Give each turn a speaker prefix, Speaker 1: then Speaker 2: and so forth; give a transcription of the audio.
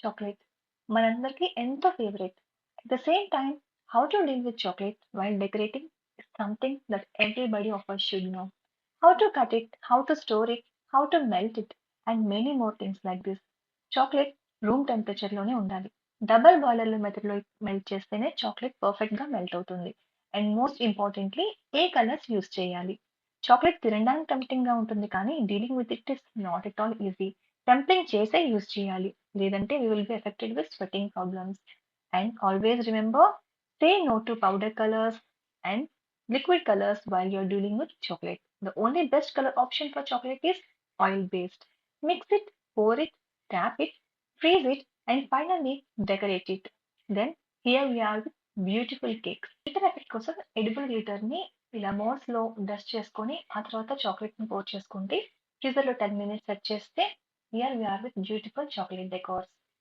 Speaker 1: Chocolate. మనందరికీ ఎంతో favourite. At the same time, how to deal with chocolate while decorating is something that everybody of us should know. How to cut it, how to store it, how to melt it, and many more things like this. Chocolate room temperature లోనే ఉండాలి. Double బాయిలర్ల మెథడ్లో melt చేస్తేనే chocolate perfect గా melt అవుతుంది. And most importantly A colours use చేయాలి. Chocolate తినడానికి tempting గా ఉంటుంది కానీ dealing with it is not at all easy. Tempting చేసే యూస్ చేయాలి. లేదంటే we will be affected with sweating problems. And always remember, say no to powder colors and liquid colors while you're dealing with chocolate. The only best color option for chocolate is oil based. Mix it, pour it, tap it, freeze it, and finally decorate it. Then here we are with beautiful cakes. Glitter effect కోసం edible glitter ని ఇలా moulds లో dust చేసుకొని ఆ తర్వాత chocolate ని pour చేసుకుంటే freezer లో 10 minutes సెట్ చేస్తే here we are with beautiful chocolate decors.